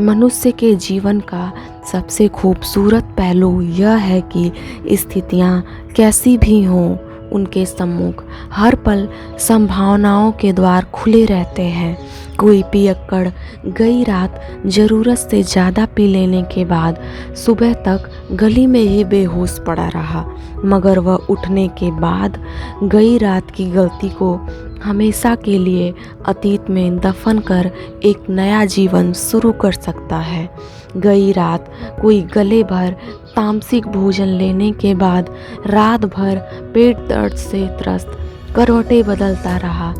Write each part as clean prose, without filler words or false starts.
मनुष्य के जीवन का सबसे खूबसूरत पहलू यह है कि स्थितियाँ कैसी भी हों, उनके सम्मुख हर पल संभावनाओं के द्वार खुले रहते हैं। कोई पियक्कड़ गई रात ज़रूरत से ज़्यादा पी लेने के बाद सुबह तक गली में ही बेहोश पड़ा रहा, मगर वह उठने के बाद गई रात की गलती को हमेशा के लिए अतीत में दफन कर एक नया जीवन शुरू कर सकता है। गई रात कोई गले भर तामसिक भोजन लेने के बाद रात भर पेट दर्द से त्रस्त करवटें बदलता रहा,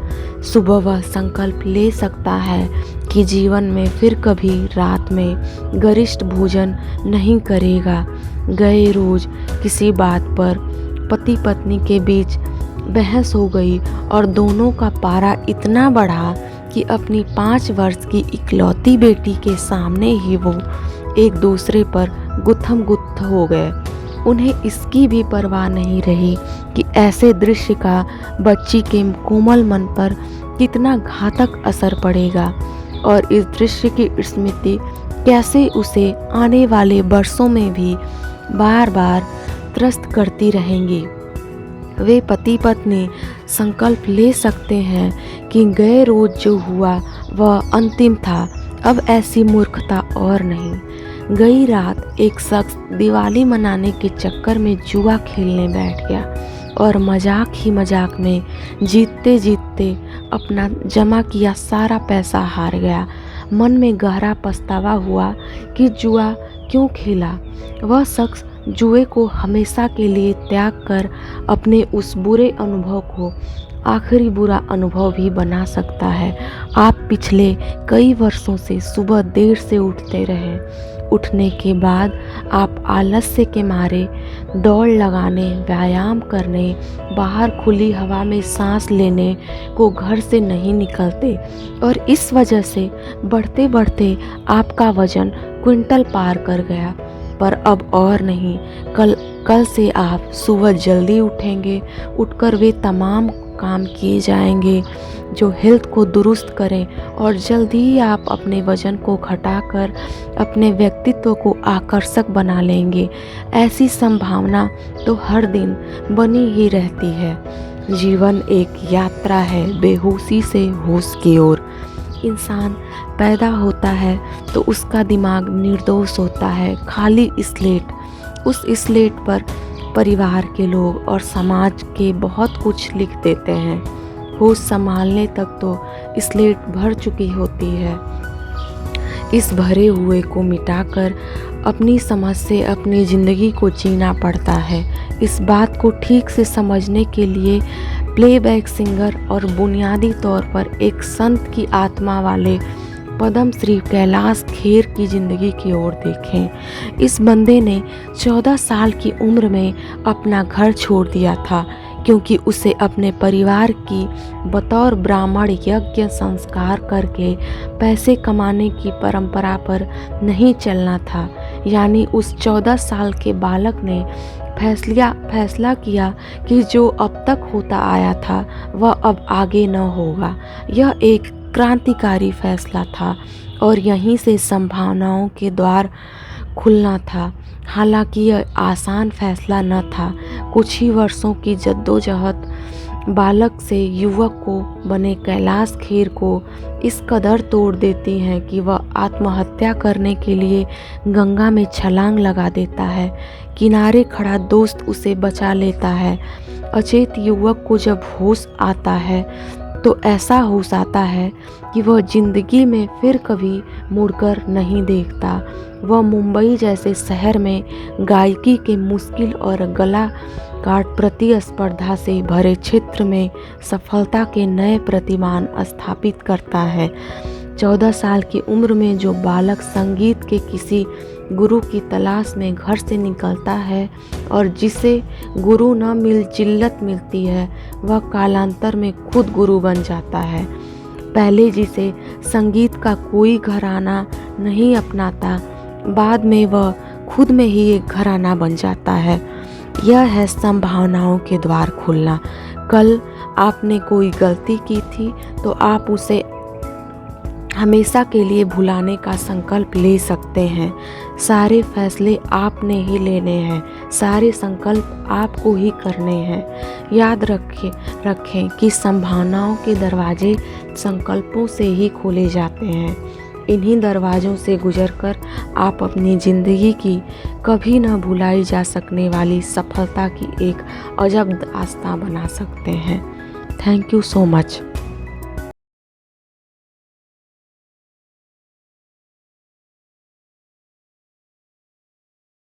सुबह वह संकल्प ले सकता है कि जीवन में फिर कभी रात में गरिष्ठ भोजन नहीं करेगा। गए रोज किसी बात पर पति पत्नी के बीच बहस हो गई और दोनों का पारा इतना बढ़ा कि अपनी 5 वर्ष की इकलौती बेटी के सामने ही वो एक दूसरे पर गुत्थम गुत्थ हो गए। उन्हें इसकी भी परवाह नहीं रही कि ऐसे दृश्य का बच्ची के कोमल मन पर कितना घातक असर पड़ेगा और इस दृश्य की स्मृति कैसे उसे आने वाले वर्षों में भी बार बार त्रस्त करती रहेंगी। वे पति पत्नी संकल्प ले सकते हैं कि गए रोज जो हुआ वह अंतिम था, अब ऐसी मूर्खता और नहीं। गई रात एक शख्स दिवाली मनाने के चक्कर में जुआ खेलने बैठ गया और मजाक ही मजाक में जीतते जीतते अपना जमा किया सारा पैसा हार गया। मन में गहरा पछतावा हुआ कि जुआ क्यों खेला। वह शख्स जुए को हमेशा के लिए त्याग कर अपने उस बुरे अनुभव को आखिरी बुरा अनुभव भी बना सकता है। आप पिछले कई वर्षों से सुबह देर से उठते रहे, उठने के बाद आप आलस्य के मारे दौड़ लगाने, व्यायाम करने, बाहर खुली हवा में सांस लेने को घर से नहीं निकलते और इस वजह से बढ़ते बढ़ते आपका वजन क्विंटल पार कर गया। पर अब और नहीं, कल से आप सुबह जल्दी उठेंगे। उठकर वे तमाम काम किए जाएंगे जो हेल्थ को दुरुस्त करें और जल्दी ही आप अपने वजन को घटाकर अपने व्यक्तित्व को आकर्षक बना लेंगे। ऐसी संभावना तो हर दिन बनी ही रहती है। जीवन एक यात्रा है बेहोशी से होश की ओर। इंसान पैदा होता है तो उसका दिमाग निर्दोष होता है, खाली स्लेट। उस स्लेट पर परिवार के लोग और समाज के बहुत कुछ लिख देते हैं। होश संभालने तक तो स्लेट भर चुकी होती है। इस भरे हुए को मिटाकर अपनी समझ से अपनी ज़िंदगी को जीना पड़ता है। इस बात को ठीक से समझने के लिए प्लेबैक सिंगर और बुनियादी तौर पर एक संत की आत्मा वाले पद्म श्री कैलाश खेर की ज़िंदगी की ओर देखें। इस बंदे ने 14 साल की उम्र में अपना घर छोड़ दिया था क्योंकि उसे अपने परिवार की बतौर ब्राह्मण यज्ञ संस्कार करके पैसे कमाने की परंपरा पर नहीं चलना था। यानी उस 14 साल के बालक ने फैसला किया कि जो अब तक होता आया था वह अब आगे न होगा। यह एक क्रांतिकारी फैसला था और यहीं से संभावनाओं के द्वार खुलना था। हालांकि यह आसान फैसला न था। कुछ ही वर्षों की जद्दोजहद बालक से युवक को बने कैलाश खेर को इस कदर तोड़ देती हैं कि वह आत्महत्या करने के लिए गंगा में छलांग लगा देता है। किनारे खड़ा दोस्त उसे बचा लेता है। अचेत युवक को जब होश आता है तो ऐसा होश आता है कि वह जिंदगी में फिर कभी मुड़कर नहीं देखता। वह मुंबई जैसे शहर में गायकी के मुश्किल और गला काट प्रतिस्पर्धा से भरे क्षेत्र में सफलता के नए प्रतिमान स्थापित करता है। 14 साल की उम्र में जो बालक संगीत के किसी गुरु की तलाश में घर से निकलता है और जिसे गुरु न मिल जिल्लत मिलती है, वह कालांतर में खुद गुरु बन जाता है। पहले जिसे संगीत का कोई घराना नहीं अपनाता, बाद में वह खुद में ही एक घराना बन जाता है। यह है संभावनाओं के द्वार खुलना। कल आपने कोई गलती की थी तो आप उसे हमेशा के लिए भुलाने का संकल्प ले सकते हैं। सारे फैसले आपने ही लेने हैं, सारे संकल्प आपको ही करने हैं। याद रखें कि संभावनाओं के दरवाजे संकल्पों से ही खोले जाते हैं। इन्हीं दरवाज़ों से गुजरकर आप अपनी ज़िंदगी की कभी न भुलाई जा सकने वाली सफलता की एक अजब दास्तां बना सकते हैं। Thank you so much.